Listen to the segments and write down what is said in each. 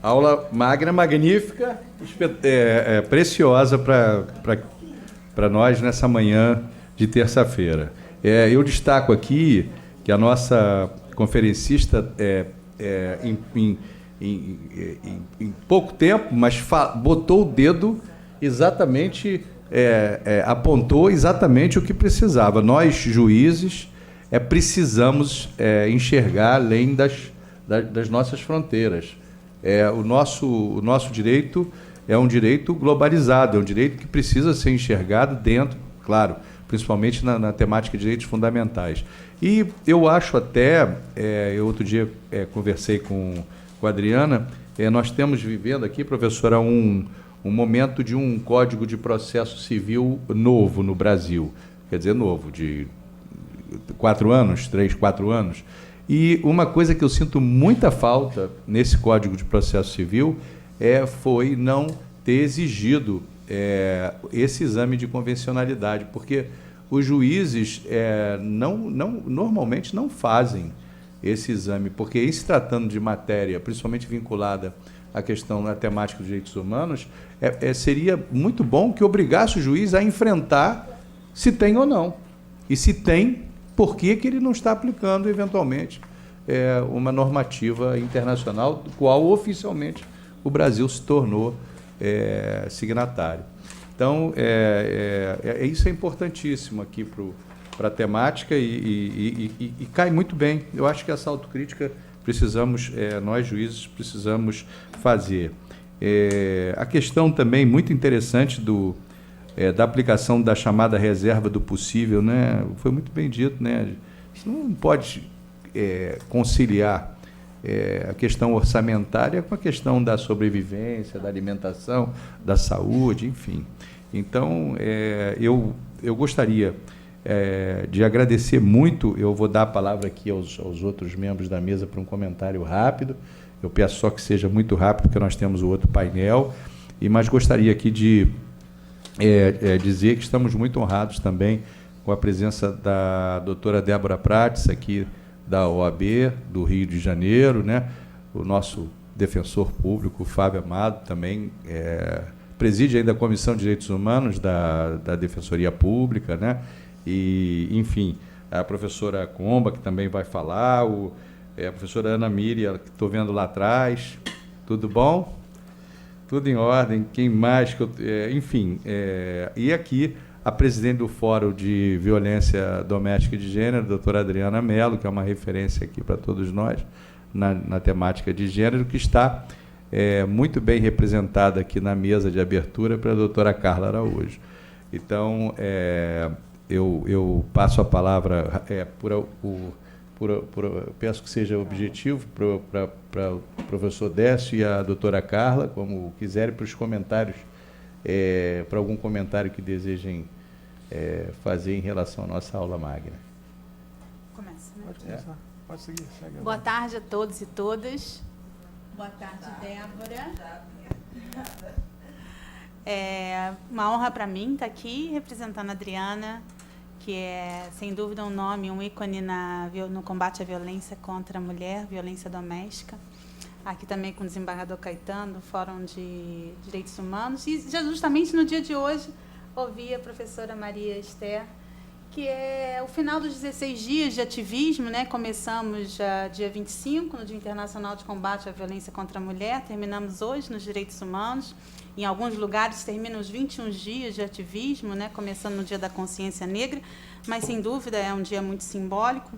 Aula magna, magnífica, preciosa para nós nessa manhã de terça-feira. Eu destaco aqui que a nossa conferencista, em pouco tempo, mas botou o dedo exatamente, apontou exatamente o que precisava. Nós, juízes, precisamos enxergar além das nossas fronteiras. O nosso direito é um direito globalizado, é um direito que precisa ser enxergado dentro, claro, principalmente na temática de direitos fundamentais. E eu acho até, eu outro dia conversei com a Adriana, nós estamos vivendo aqui, professora, um momento de um Código de Processo Civil novo no Brasil, quer dizer, novo, de 4 anos, 3, 4 anos. E uma coisa que eu sinto muita falta nesse Código de Processo Civil foi não ter exigido esse exame de convencionalidade, porque os juízes normalmente não fazem esse exame, porque em se tratando de matéria, principalmente vinculada à questão da temática dos direitos humanos, seria muito bom que obrigasse o juiz a enfrentar se tem ou não. E se tem, por que ele não está aplicando, eventualmente, uma normativa internacional, do qual, oficialmente, o Brasil se tornou signatário. Então, isso é importantíssimo aqui para a temática e cai muito bem. Eu acho que essa autocrítica precisamos, nós, juízes, precisamos fazer. A questão também muito interessante da aplicação da chamada reserva do possível, né? Foi muito bem dito, né? Você não pode conciliar a questão orçamentária com a questão da sobrevivência, da alimentação, da saúde, enfim. Então, eu gostaria de agradecer muito. Eu vou dar a palavra aqui aos outros membros da mesa para um comentário rápido. Eu peço só que seja muito rápido, porque nós temos o outro painel. Mas gostaria aqui de dizer que estamos muito honrados também com a presença da doutora Débora Prates, aqui da OAB do Rio de Janeiro, né? O nosso defensor público, Fábio Amado, também preside ainda a Comissão de Direitos Humanos da Defensoria Pública, né? E, enfim, a professora Comba, que também vai falar, a professora Ana Míria, que estou vendo lá atrás. Tudo bom? Tudo em ordem. Quem mais? Enfim, e aqui a presidente do Fórum de Violência Doméstica e de Gênero, a doutora Adriana Mello, que é uma referência aqui para todos nós na temática de gênero, que está muito bem representada aqui na mesa de abertura pela doutora Carla Araújo. Então, eu passo a palavra, peço que seja objetivo para o professor Décio e a doutora Carla, como quiserem, para os comentários, para algum comentário que desejem fazer em relação à nossa aula magna. Começa, né? Pode começar. Pode seguir. Segue. Boa tarde a todos e todas. Boa tarde, Débora. É uma honra para mim estar aqui representando a Adriana, que é, sem dúvida, um nome, um ícone no combate à violência contra a mulher, violência doméstica. Aqui também com o desembargador Caetano, do Fórum de Direitos Humanos. E justamente no dia de hoje, ouvi a professora Maria Esther, que é o final dos 16 dias de ativismo, né? Começamos dia 25, no Dia Internacional de Combate à Violência contra a Mulher, terminamos hoje nos Direitos Humanos. Em alguns lugares terminam os 21 dias de ativismo, né? Começando no Dia da Consciência Negra, mas, sem dúvida, é um dia muito simbólico.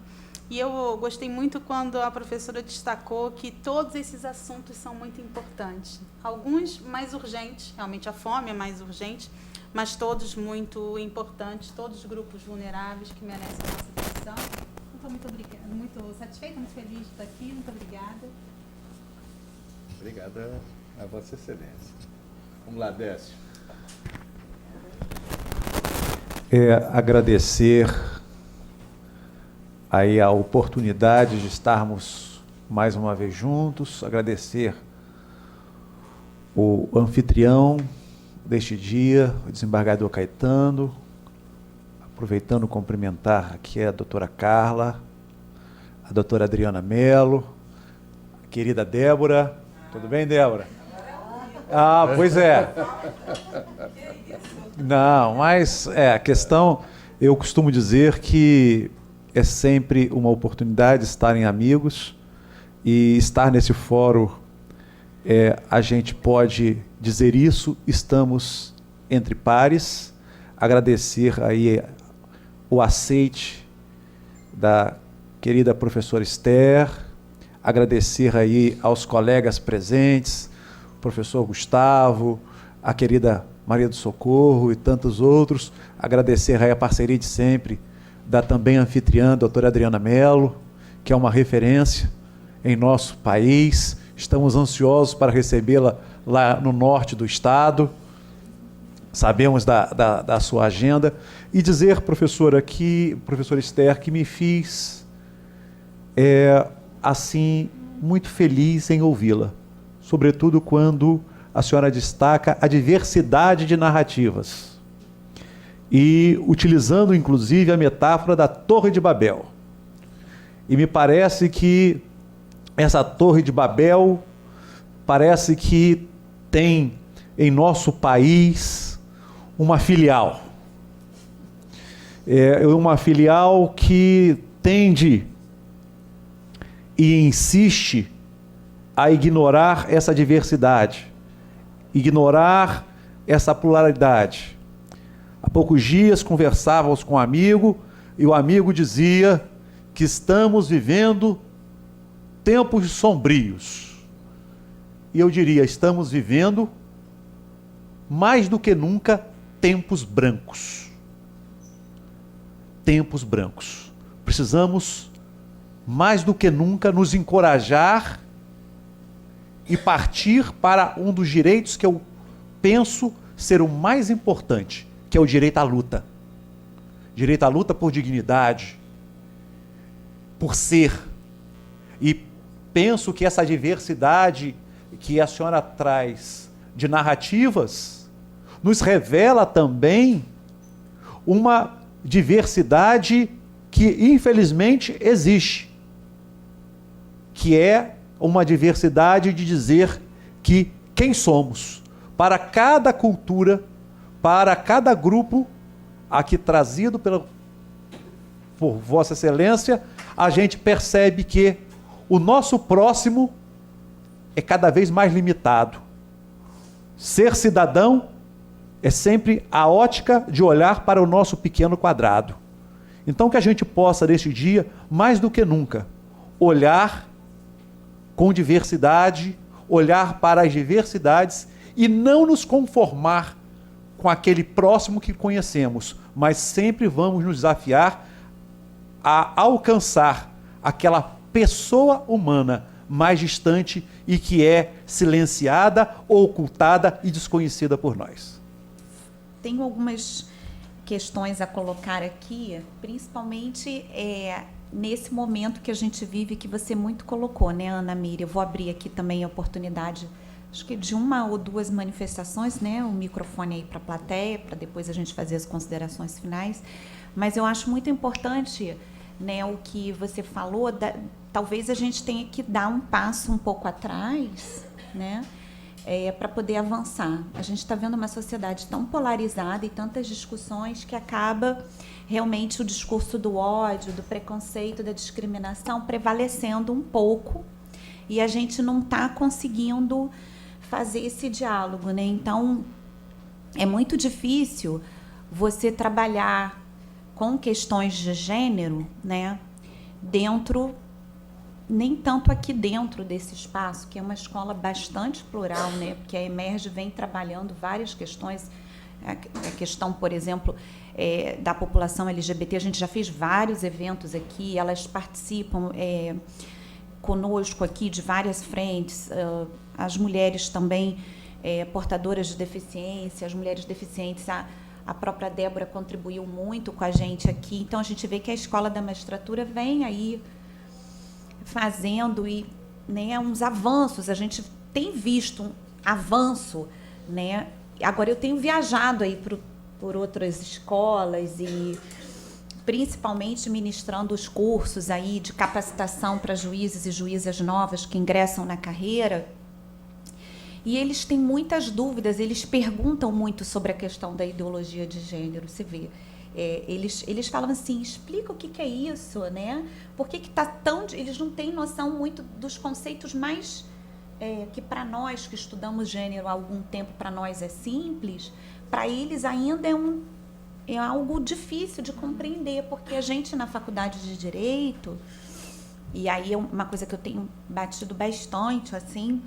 E eu gostei muito quando a professora destacou que todos esses assuntos são muito importantes. Alguns mais urgentes, realmente a fome é mais urgente, mas todos muito importantes, todos grupos vulneráveis que merecem a nossa atenção. Estou muito satisfeita, muito feliz de estar aqui. Muito obrigada. Obrigada a Vossa Excelência. Vamos lá, Décio. Agradecer aí a oportunidade de estarmos mais uma vez juntos, agradecer o anfitrião deste dia, o desembargador Caetano, aproveitando cumprimentar aqui a doutora Carla, a doutora Adriana Mello, a querida Débora. Tudo bem, Débora? Ah, pois é. Não, mas a questão, eu costumo dizer que é sempre uma oportunidade estarem amigos e estar nesse fórum, a gente pode dizer isso, estamos entre pares, agradecer aí o aceite da querida professora Esther, agradecer aí aos colegas presentes, o professor Gustavo, a querida Maria do Socorro e tantos outros, agradecer aí a parceria de sempre da também anfitriã, doutora Adriana Mello, que é uma referência em nosso país. Estamos ansiosos para recebê-la lá no norte do estado, sabemos da sua agenda, e dizer, professora Esther, que me fiz assim muito feliz em ouvi-la, sobretudo quando a senhora destaca a diversidade de narrativas e utilizando inclusive a metáfora da Torre de Babel. E me parece que essa Torre de Babel parece que tem em nosso país uma filial. Uma filial que tende e insiste a ignorar essa diversidade, ignorar essa pluralidade. Há poucos dias conversávamos com um amigo e o amigo dizia que estamos vivendo tempos sombrios. E eu diria, estamos vivendo mais do que nunca tempos brancos. Tempos brancos. Precisamos mais do que nunca nos encorajar e partir para um dos direitos que eu penso ser o mais importante, que é o direito à luta. Direito à luta por dignidade, por ser. E penso que essa diversidade que a senhora traz de narrativas nos revela também uma diversidade que infelizmente existe, que é uma diversidade de dizer que quem somos, para cada cultura, para cada grupo aqui trazido por Vossa Excelência, a gente percebe que o nosso próximo é cada vez mais limitado. Ser cidadão é sempre a ótica de olhar para o nosso pequeno quadrado. Então que a gente possa, neste dia, mais do que nunca, olhar com diversidade, olhar para as diversidades e não nos conformar com aquele próximo que conhecemos, mas sempre vamos nos desafiar a alcançar aquela pessoa humana mais distante e que é silenciada, ocultada e desconhecida por nós. Tenho algumas questões a colocar aqui, principalmente nesse momento que a gente vive, que você muito colocou, né, Ana Miriam? Eu vou abrir aqui também a oportunidade, acho que de uma ou duas manifestações, né, o microfone aí para a plateia, para depois a gente fazer as considerações finais. Mas eu acho muito importante, né, o que você falou, talvez a gente tenha que dar um passo um pouco atrás, né, para poder avançar. A gente está vendo uma sociedade tão polarizada e tantas discussões que acaba realmente o discurso do ódio, do preconceito, da discriminação prevalecendo um pouco e a gente não está conseguindo fazer esse diálogo, né? Então, é muito difícil você trabalhar com questões de gênero, né, dentro, nem tanto aqui dentro desse espaço, que é uma escola bastante plural, né, porque a Emerge vem trabalhando várias questões, a questão, por exemplo, da população LGBT, a gente já fez vários eventos aqui, elas participam conosco aqui de várias frentes, as mulheres também portadoras de deficiência, as mulheres deficientes, A própria Débora contribuiu muito com a gente aqui. Então, a gente vê que a Escola da Magistratura vem aí fazendo né, uns avanços. A gente tem visto um avanço, né? Agora, eu tenho viajado aí por outras escolas e principalmente ministrando os cursos aí de capacitação para juízes e juízas novas que ingressam na carreira. E eles têm muitas dúvidas, eles perguntam muito sobre a questão da ideologia de gênero, você vê. Eles falam assim, explica o que é isso, né? Por que está tão... Eles não têm noção muito dos conceitos mais... que para nós que estudamos gênero há algum tempo, para nós é simples, para eles ainda é algo difícil de compreender, porque a gente na faculdade de Direito, e aí é uma coisa que eu tenho batido bastante, assim,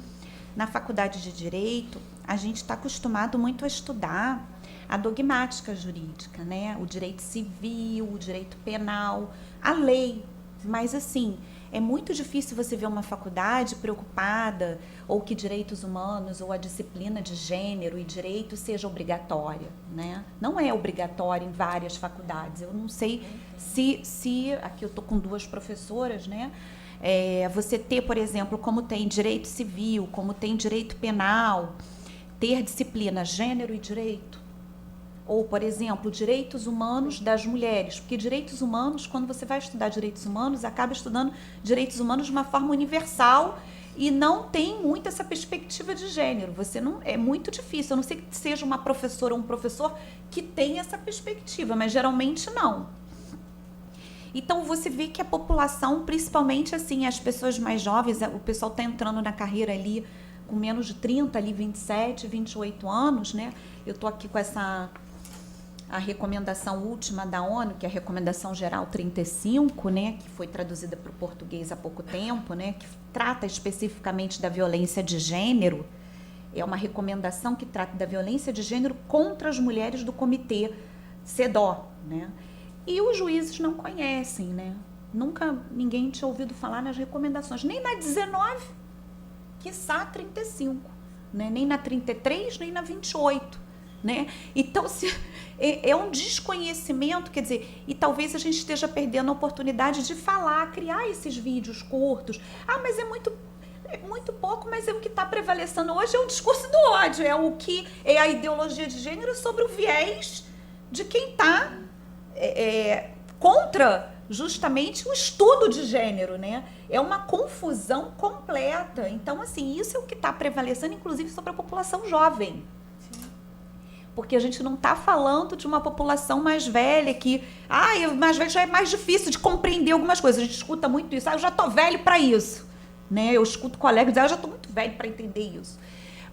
na faculdade de Direito, a gente está acostumado muito a estudar a dogmática jurídica, né? O direito civil, o direito penal, a lei. Mas, assim, é muito difícil você ver uma faculdade preocupada ou que direitos humanos ou a disciplina de gênero e direito seja obrigatória, né? Não é obrigatória em várias faculdades. Eu não sei se aqui eu estou com 2 professoras, né? Você ter, por exemplo, como tem direito civil, como tem direito penal, ter disciplina gênero e direito. Ou, por exemplo, direitos humanos das mulheres. Porque direitos humanos, quando você vai estudar direitos humanos, acaba estudando direitos humanos de uma forma universal e não tem muito essa perspectiva de gênero. É muito difícil. Eu não sei que seja uma professora ou um professor que tenha essa perspectiva, mas geralmente não. Então, você vê que a população, principalmente assim, as pessoas mais jovens, o pessoal está entrando na carreira ali com menos de 30, ali 27, 28 anos, né? Eu estou aqui com a recomendação última da ONU, que é a Recomendação Geral 35, né? Que foi traduzida para o português há pouco tempo, né? Que trata especificamente da violência de gênero. É uma recomendação que trata da violência de gênero contra as mulheres do Comitê CEDAW, né? E os juízes não conhecem, né? Nunca ninguém tinha ouvido falar nas recomendações, nem na 19, quiçá 35, né? Nem na 33, nem na 28, né? Então, é um desconhecimento, quer dizer, e talvez a gente esteja perdendo a oportunidade de falar, criar esses vídeos curtos. Ah, mas é muito pouco, mas o que está prevalecendo hoje é o discurso do ódio, é a ideologia de gênero sobre o viés de quem está contra justamente o estudo de gênero, né? É uma confusão completa. Então, assim, isso é o que está prevalecendo, inclusive, sobre a população jovem. Sim. Porque a gente não está falando de uma população mais velha que... mais velho já é mais difícil de compreender algumas coisas. A gente escuta muito isso. Eu já estou velho para isso. Né? Eu escuto colegas dizer, eu já estou muito velho para entender isso.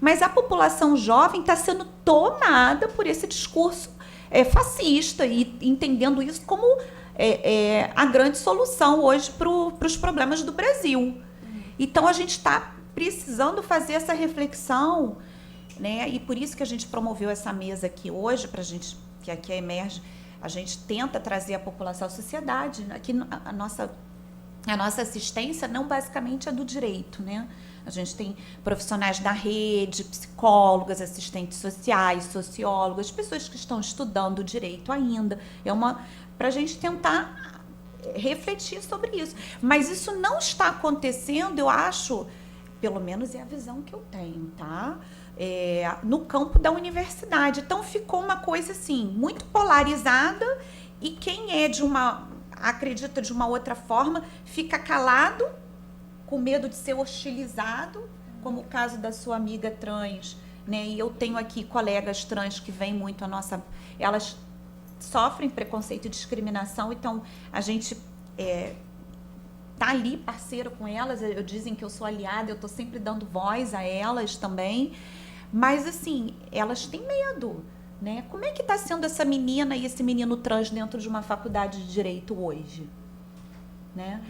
Mas a população jovem está sendo tomada por esse discurso fascista e entendendo isso como a grande solução hoje para os problemas do Brasil. Então, a gente está precisando fazer essa reflexão, né? E por isso que a gente promoveu essa mesa aqui hoje, para a gente, que aqui a Emerge, a gente tenta trazer a população à sociedade. Aqui a nossa assistência não basicamente é do direito, né? A gente tem profissionais da rede, psicólogas, assistentes sociais, sociólogas, pessoas que estão estudando direito ainda. Para a gente tentar refletir sobre isso. Mas isso não está acontecendo, eu acho, pelo menos é a visão que eu tenho, tá? No campo da universidade. Então, ficou uma coisa assim, muito polarizada, e quem acredita de uma outra forma, fica calado, com medo de ser hostilizado, como o caso da sua amiga trans, né? E eu tenho aqui colegas trans que vêm muito elas sofrem preconceito e discriminação, então a gente tá ali parceiro com elas, dizem que eu sou aliada, eu tô sempre dando voz a elas também, mas assim, elas têm medo, né? Como é que está sendo essa menina e esse menino trans dentro de uma faculdade de direito hoje, né?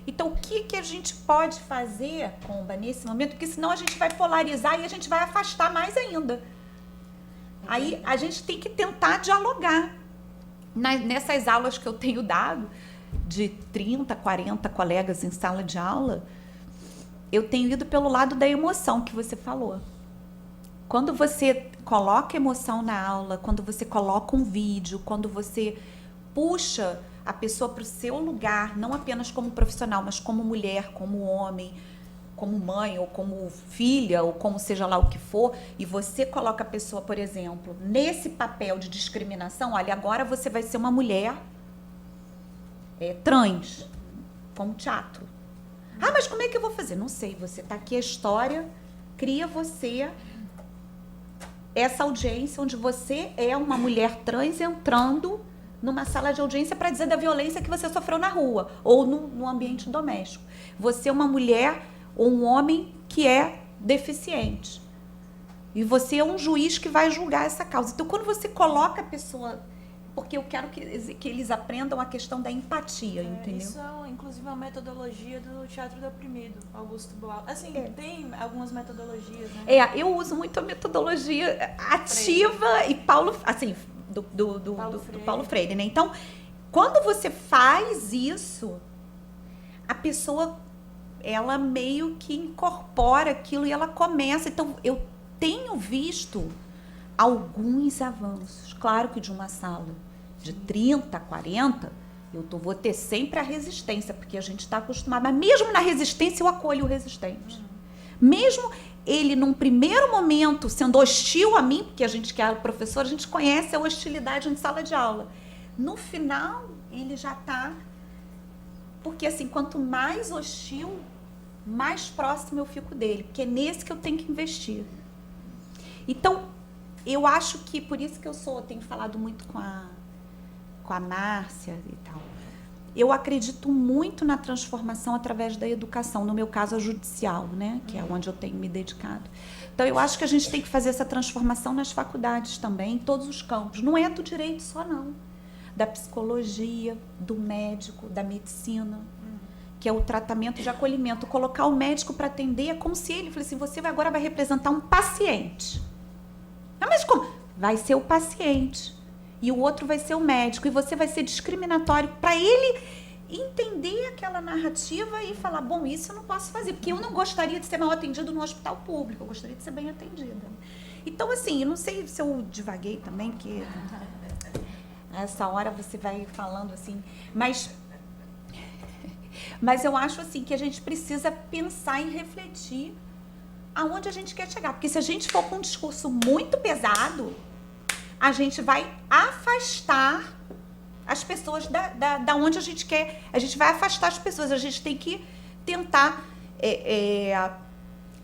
Então, o que a gente pode fazer, Comba, nesse momento? Porque senão a gente vai polarizar e a gente vai afastar mais ainda. Aí a gente tem que tentar dialogar. Nessas aulas que eu tenho dado, de 30, 40 colegas em sala de aula, eu tenho ido pelo lado da emoção que você falou. Quando você coloca emoção na aula, quando você coloca um vídeo, quando você puxa a pessoa para o seu lugar, não apenas como profissional, mas como mulher, como homem, como mãe, ou como filha, ou como seja lá o que for, e você coloca a pessoa, por exemplo, nesse papel de discriminação, olha, agora você vai ser uma mulher trans, como teatro. Ah, mas como é que eu vou fazer? Não sei, você está aqui, a história cria você essa audiência onde você é uma mulher trans entrando numa sala de audiência para dizer da violência que você sofreu na rua ou no ambiente doméstico. Você é uma mulher ou um homem que é deficiente. E você é um juiz que vai julgar essa causa. Então, quando você coloca a pessoa... Porque eu quero que eles aprendam a questão da empatia, entendeu? Isso é, inclusive, uma metodologia do Teatro do Oprimido, Augusto Boal. Assim, tem algumas metodologias, né? Eu uso muito a metodologia ativa e Paulo... Assim, do Paulo Freire, né? Então, quando você faz isso, a pessoa, ela meio que incorpora aquilo e ela começa. Então, eu tenho visto alguns avanços. Claro que de uma sala de 30, 40, vou ter sempre a resistência, porque a gente está acostumado. Mas mesmo na resistência, eu acolho o resistente. Mesmo ele, num primeiro momento, sendo hostil a mim, porque a gente que é professor, a gente conhece a hostilidade em sala de aula. No final, ele já está... Porque, assim, quanto mais hostil, mais próximo eu fico dele, porque é nesse que eu tenho que investir. Então, eu acho que, por isso que tenho falado muito com a Márcia e tal, eu acredito muito na transformação através da educação, no meu caso, a judicial, né? Que é onde eu tenho me dedicado. Então, eu acho que a gente tem que fazer essa transformação nas faculdades também, em todos os campos. Não é do direito só, não. Da psicologia, do médico, da medicina, que é o tratamento de acolhimento. Colocar o médico para atender é como se ele falasse assim, você agora vai representar um paciente. Ah, mas como? Vai ser o paciente. E o outro vai ser o médico. E você vai ser discriminatório para ele entender aquela narrativa e falar, bom, isso eu não posso fazer, porque eu não gostaria de ser mal atendido no hospital público, eu gostaria de ser bem atendida. Então, assim, eu não sei se eu divaguei também, porque a essa hora você vai falando assim, mas eu acho assim que a gente precisa pensar e refletir aonde a gente quer chegar. Porque se a gente for com um discurso muito pesado, a gente vai afastar as pessoas da onde a gente quer. A gente vai afastar as pessoas. A gente tem que tentar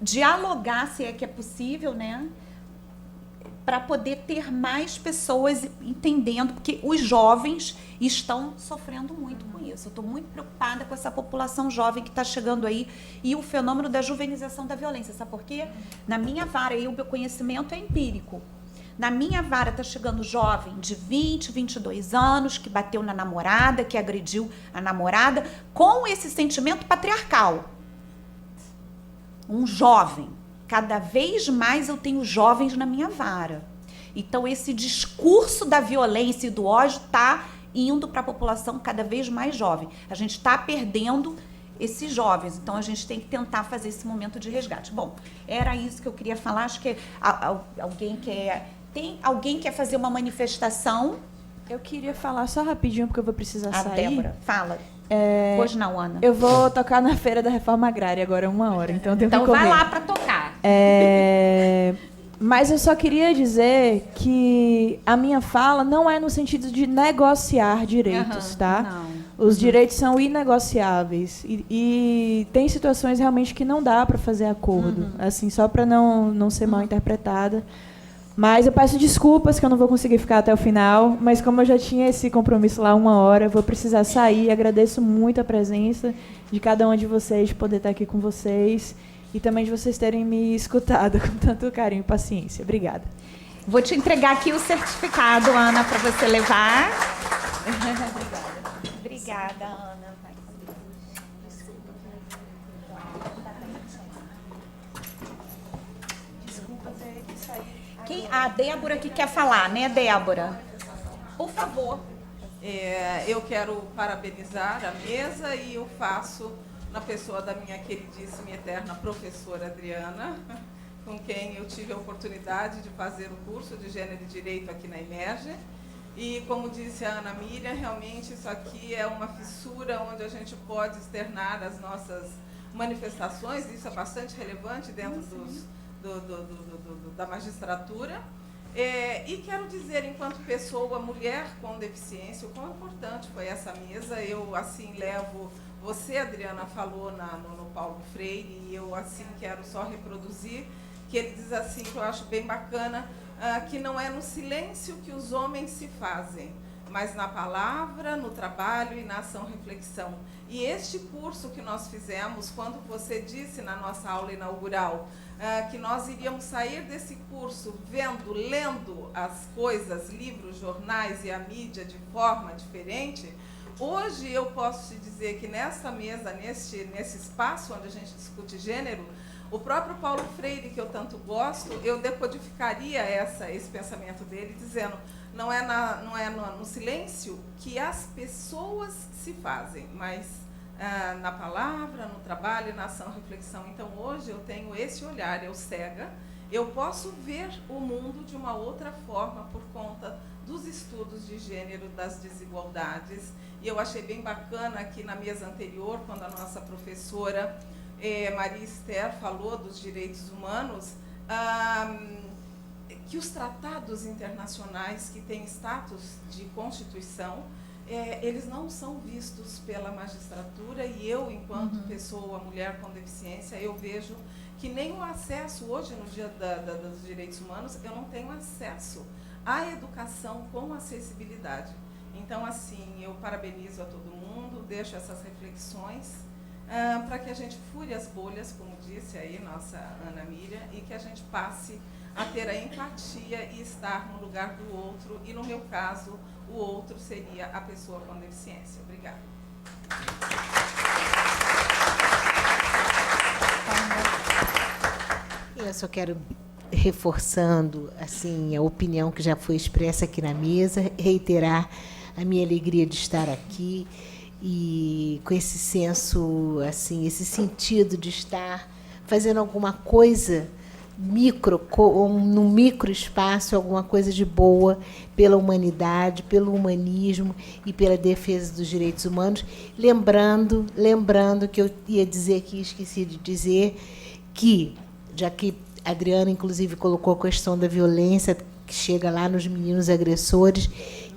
dialogar, se é que é possível, né? Para poder ter mais pessoas entendendo, porque os jovens estão sofrendo muito com isso. Eu estou muito preocupada com essa população jovem que está chegando aí e o fenômeno da juvenização da violência. Sabe por quê? Na minha vara, e o meu conhecimento é empírico, na minha vara está chegando jovem de 20, 22 anos, que bateu na namorada, que agrediu a namorada, com esse sentimento patriarcal. Um jovem. Cada vez mais eu tenho jovens na minha vara. Então, esse discurso da violência e do ódio está indo para a população cada vez mais jovem. A gente está perdendo esses jovens. Então, a gente tem que tentar fazer esse momento de resgate. Bom, era isso que eu queria falar. Acho que alguém quer... Tem alguém que quer fazer uma manifestação? Eu queria falar só rapidinho, porque eu vou precisar sair. Débora, fala. Hoje não, Ana. Eu vou tocar na Feira da Reforma Agrária agora, 1h, então eu tenho que correr. Então vai lá para tocar. Mas eu só queria dizer que a minha fala não é no sentido de negociar direitos, tá? Não. Os direitos são inegociáveis e tem situações realmente que não dá para fazer acordo, assim, só para não ser mal interpretada. Mas eu peço desculpas que eu não vou conseguir ficar até o final, mas como eu já tinha esse compromisso lá 1h, eu vou precisar sair. Agradeço muito a presença de cada um de vocês, de poder estar aqui com vocês e também de vocês terem me escutado com tanto carinho e paciência. Obrigada. Vou te entregar aqui o certificado, Ana, para você levar. Obrigada, Ana. A Débora que quer falar, né, Débora? Por favor. Eu quero parabenizar a mesa e eu faço na pessoa da minha queridíssima e eterna professora Adriana, com quem eu tive a oportunidade de fazer o curso de Gênero e Direito aqui na Emerge. E, como disse a Ana Miriam, realmente isso aqui é uma fissura onde a gente pode externar as nossas manifestações, isso é bastante relevante dentro da magistratura. E quero dizer, enquanto pessoa, mulher com deficiência, o quão importante foi essa mesa. Eu, assim, levo... Você, Adriana, falou no Paulo Freire, e eu, assim, quero só reproduzir, que ele diz assim, que eu acho bem bacana, que não é no silêncio que os homens se fazem, mas na palavra, no trabalho e na ação-reflexão. E este curso que nós fizemos, quando você disse na nossa aula inaugural, que nós iríamos sair desse curso lendo as coisas, livros, jornais e a mídia de forma diferente, hoje eu posso te dizer que nessa mesa, nesse espaço onde a gente discute gênero, o próprio Paulo Freire, que eu tanto gosto, eu decodificaria esse pensamento dele, dizendo, não é no silêncio que as pessoas se fazem, mas na palavra, no trabalho e na ação-reflexão. Então, hoje eu tenho esse olhar, eu cega, eu posso ver o mundo de uma outra forma por conta dos estudos de gênero, das desigualdades. E eu achei bem bacana que na mesa anterior, quando a nossa professora Maria Esther falou dos direitos humanos, que os tratados internacionais que têm status de Constituição, eles não são vistos pela magistratura, e eu, enquanto pessoa, mulher com deficiência, eu vejo que nem o acesso, hoje no dia dos direitos humanos, eu não tenho acesso à educação com acessibilidade. Então, assim, eu parabenizo a todo mundo, deixo essas reflexões para que a gente fure as bolhas, como disse aí nossa Ana Miriam, e que a gente passe a ter a empatia e estar no lugar do outro, e no meu caso, o outro seria a pessoa com deficiência. Obrigada. Eu só quero, reforçando assim a opinião que já foi expressa aqui na mesa, reiterar a minha alegria de estar aqui e com esse senso, assim, esse sentido de estar fazendo alguma coisa no micro espaço, alguma coisa de boa pela humanidade, pelo humanismo e pela defesa dos direitos humanos. Lembrando que eu ia dizer aqui, esqueci de dizer, que, já que a Adriana, inclusive, colocou a questão da violência que chega lá nos meninos agressores,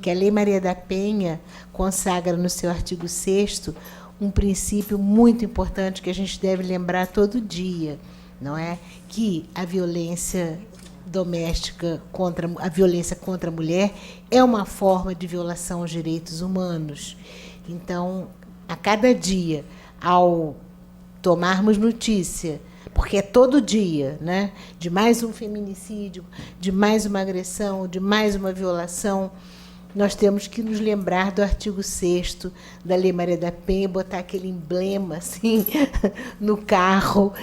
que a Lei Maria da Penha consagra no seu artigo 6º um princípio muito importante que a gente deve lembrar todo dia, não é? Que a violência doméstica, a violência contra a mulher é uma forma de violação aos direitos humanos. Então, a cada dia, ao tomarmos notícia, porque é todo dia, né, de mais um feminicídio, de mais uma agressão, de mais uma violação, nós temos que nos lembrar do artigo 6º da Lei Maria da Penha, botar aquele emblema assim no carro,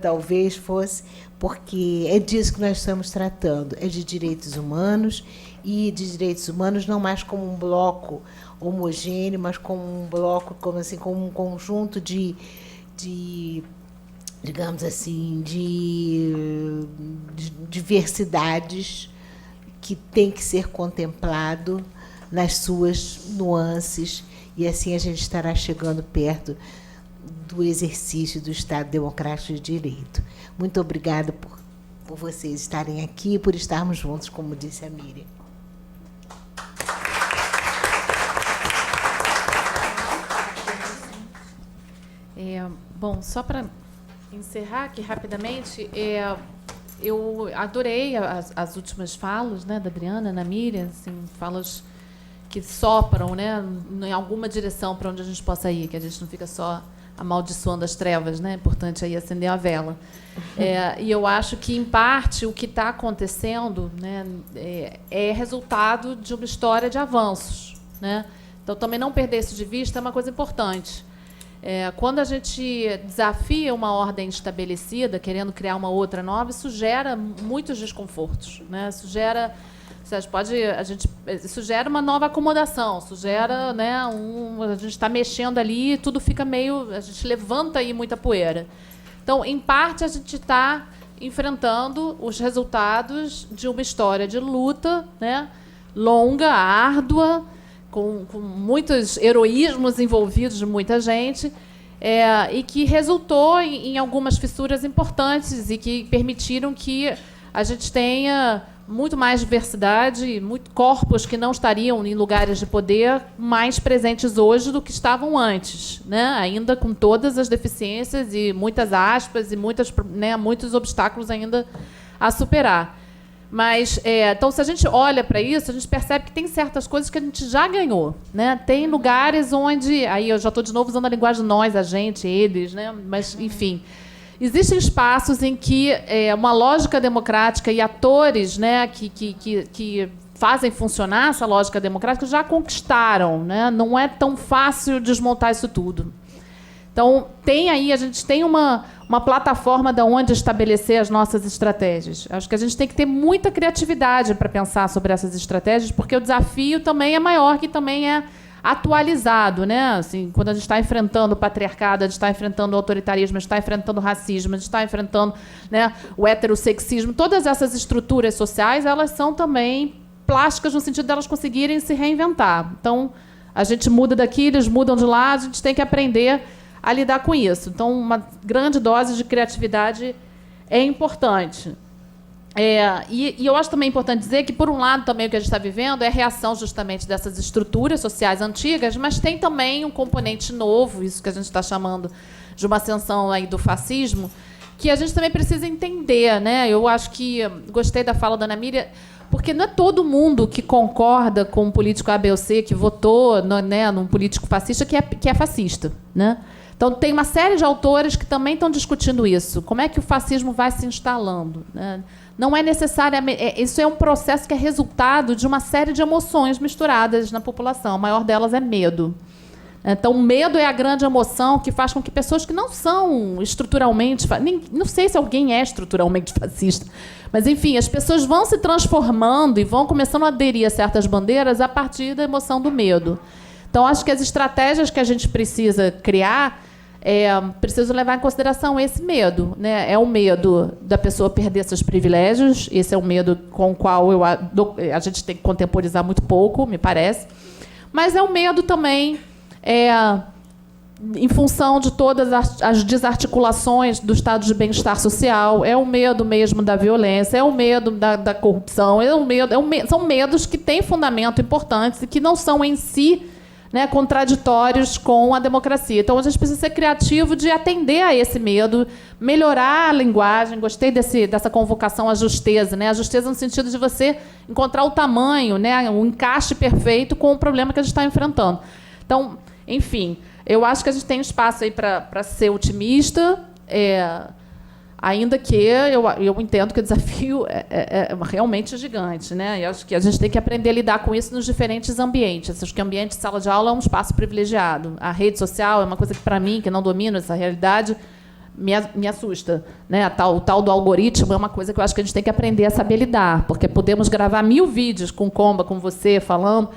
talvez fosse, porque é disso que nós estamos tratando, é de direitos humanos, e de direitos humanos não mais como um bloco homogêneo, mas como um bloco, como um conjunto de digamos assim, de diversidades que tem que ser contemplado nas suas nuances, e assim a gente estará chegando perto do exercício do Estado Democrático de Direito. Muito obrigada por vocês estarem aqui e por estarmos juntos, como disse a Miriam. Bom, só para encerrar aqui rapidamente, eu adorei as últimas falas, né, da Adriana, Ana Miriam, assim, falas que sopram, né, em alguma direção para onde a gente possa ir, que a gente não fica só amaldiçoando as trevas, né? É importante aí acender a vela. E eu acho que, em parte, o que está acontecendo, né, é resultado de uma história de avanços, né? Então, também não perder isso de vista é uma coisa importante. Quando a gente desafia uma ordem estabelecida, querendo criar uma outra nova, isso gera muitos desconfortos, né? Isso gera uma nova acomodação, isso gera, né, a gente está mexendo ali e tudo fica meio, a gente levanta aí muita poeira. Então, em parte, a gente está enfrentando os resultados de uma história de luta, né, longa, árdua, com muitos heroísmos envolvidos de muita gente, e que resultou em algumas fissuras importantes e que permitiram que a gente tenha muito mais diversidade, corpos que não estariam em lugares de poder mais presentes hoje do que estavam antes, né? Ainda com todas as deficiências e muitas aspas e muitos obstáculos ainda a superar. Mas, então, se a gente olha para isso, a gente percebe que tem certas coisas que a gente já ganhou, né? Tem lugares onde... Aí eu já estou de novo usando a linguagem nós, a gente, eles, né? Mas, enfim... Existem espaços em que uma lógica democrática e atores, né, que fazem funcionar essa lógica democrática já conquistaram, né? Não é tão fácil desmontar isso tudo. Então, a gente tem uma plataforma de onde estabelecer as nossas estratégias. Acho que a gente tem que ter muita criatividade para pensar sobre essas estratégias, porque o desafio também é maior, que também é atualizado, né? Assim, quando a gente está enfrentando o patriarcado, a gente está enfrentando o autoritarismo, a gente está enfrentando o racismo, a gente está enfrentando, né, o heterossexismo, todas essas estruturas sociais, elas são também plásticas no sentido delas conseguirem se reinventar. Então, a gente muda daqui, eles mudam de lá, a gente tem que aprender a lidar com isso. Então, uma grande dose de criatividade é importante. E eu acho também importante dizer que, por um lado, também o que a gente está vivendo é a reação justamente dessas estruturas sociais antigas, mas tem também um componente novo, isso que a gente está chamando de uma ascensão aí do fascismo, que a gente também precisa entender, né? Eu acho que gostei da fala da Ana Miriam, porque não é todo mundo que concorda com um político A, B ou C que votou num político fascista que é fascista, né? Então, tem uma série de autores que também estão discutindo isso. Como é que o fascismo vai se instalando, né? Não é necessariamente... Isso é um processo que é resultado de uma série de emoções misturadas na população. A maior delas é medo. Então, o medo é a grande emoção que faz com que pessoas que não são estruturalmente... Não sei se alguém é estruturalmente fascista, mas, enfim, as pessoas vão se transformando e vão começando a aderir a certas bandeiras a partir da emoção do medo. Então, acho que as estratégias que a gente precisa criar preciso levar em consideração esse medo, né? É o medo da pessoa perder seus privilégios, esse é um medo com o qual a gente tem que contemporizar muito pouco, me parece, mas é um medo também em função de todas as desarticulações do estado de bem-estar social, é o medo mesmo da violência, é o medo da corrupção, são medos que têm fundamento importantes e que não são em si, né, contraditórios com a democracia. Então, a gente precisa ser criativo de atender a esse medo, melhorar a linguagem. Gostei dessa convocação à justeza, né? A justeza no sentido de você encontrar o tamanho, né, o encaixe perfeito com o problema que a gente está enfrentando. Então, enfim, eu acho que a gente tem espaço aí para ser otimista, ainda que eu entendo que o desafio é realmente gigante, né? Eu acho que a gente tem que aprender a lidar com isso nos diferentes ambientes. Acho que o ambiente de sala de aula é um espaço privilegiado. A rede social é uma coisa que, para mim, que não domino essa realidade, me assusta, né? O tal do algoritmo é uma coisa que eu acho que a gente tem que aprender a saber lidar, porque podemos gravar 1000 vídeos com Comba, com você, falando,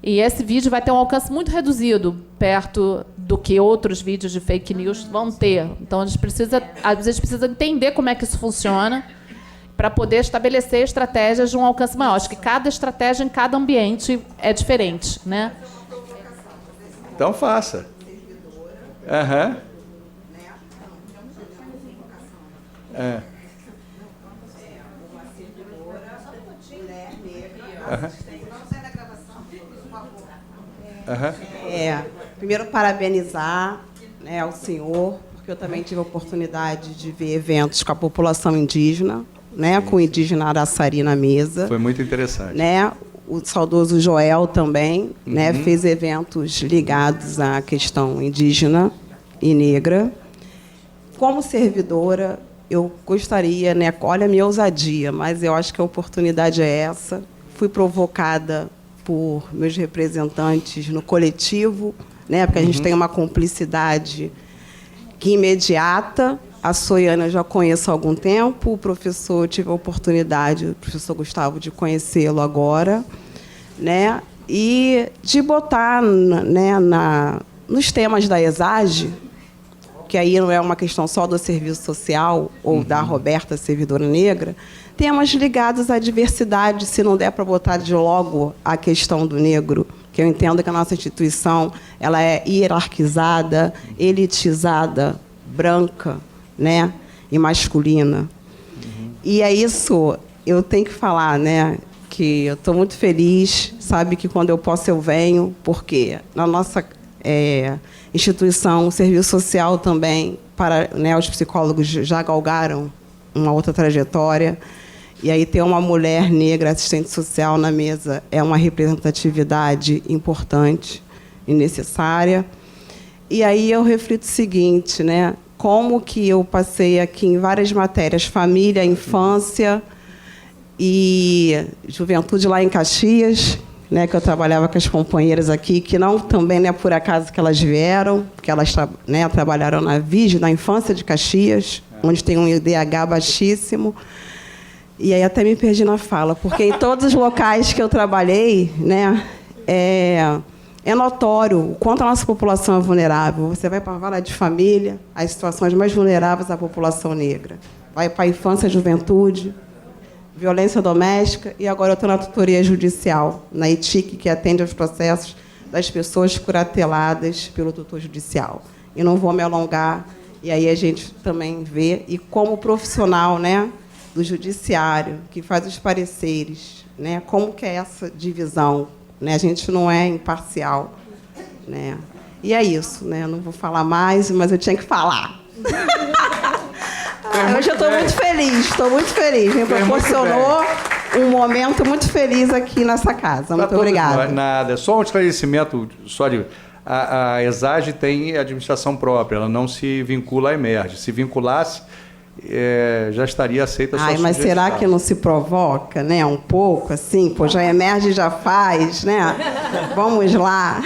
e esse vídeo vai ter um alcance muito reduzido perto do que outros vídeos de fake news vão ter. Então, a gente precisa entender como é que isso funciona para poder estabelecer estratégias de um alcance maior. Acho que cada estratégia em cada ambiente é diferente, né? Então, faça. Aham. Primeiro, parabenizar, né, ao senhor, porque eu também tive a oportunidade de ver eventos com a população indígena, né, com o indígena Araçari na mesa. Foi muito interessante. Né, o saudoso Joel também, né, fez eventos ligados à questão indígena e negra. Como servidora, eu gostaria, né, olha a minha ousadia, mas eu acho que a oportunidade é essa. Fui provocada por meus representantes no coletivo, né, porque a gente tem uma cumplicidade que imediata. A Soiana eu já conheço há algum tempo, o professor, eu tive a oportunidade, o professor Gustavo, de conhecê-lo agora, né, e de botar, né, nos temas da ESAGE que aí não é uma questão só do serviço social ou da Roberta, servidora negra, temas ligados à diversidade, se não der para botar de logo a questão do negro, que eu entendo que a nossa instituição ela é hierarquizada, elitizada, branca, né, e masculina. E é isso, eu tenho que falar, né, que eu estou muito feliz, sabe que quando eu posso eu venho, porque na nossa instituição, o serviço social também, para, né, os psicólogos já galgaram uma outra trajetória, e aí ter uma mulher negra assistente social na mesa é uma representatividade importante e necessária. E aí eu reflito o seguinte, né, como que eu passei aqui em várias matérias, família, infância e juventude lá em Caxias, né, que eu trabalhava com as companheiras aqui, que não também não é por acaso que elas vieram, porque elas né, trabalharam na VIG, na infância de Caxias, onde tem um IDH baixíssimo. E aí até me perdi na fala, porque em todos os locais que eu trabalhei, né, é notório o quanto a nossa população é vulnerável. Você vai para a vara de família, as situações mais vulneráveis da população negra. Vai para a infância e juventude, violência doméstica, e agora eu estou na tutoria judicial, na ETIC, que atende aos processos das pessoas curateladas pelo tutor judicial. E não vou me alongar, e aí a gente também vê, e como profissional, né, do judiciário, que faz os pareceres, né, como que é essa divisão, né, a gente não é imparcial, né, e é isso, né, eu não vou falar mais, mas eu tinha que falar. Hoje eu estou muito feliz, me proporcionou um momento muito feliz aqui nessa casa, muito obrigada. Nada, só um esclarecimento, a ESAGE tem administração própria, ela não se vincula à Emerge, se vinculasse, já estaria aceita a sua mas sugestão. será que não se provoca, né, um pouco, assim, pô, já Emerge, já faz, né, vamos lá.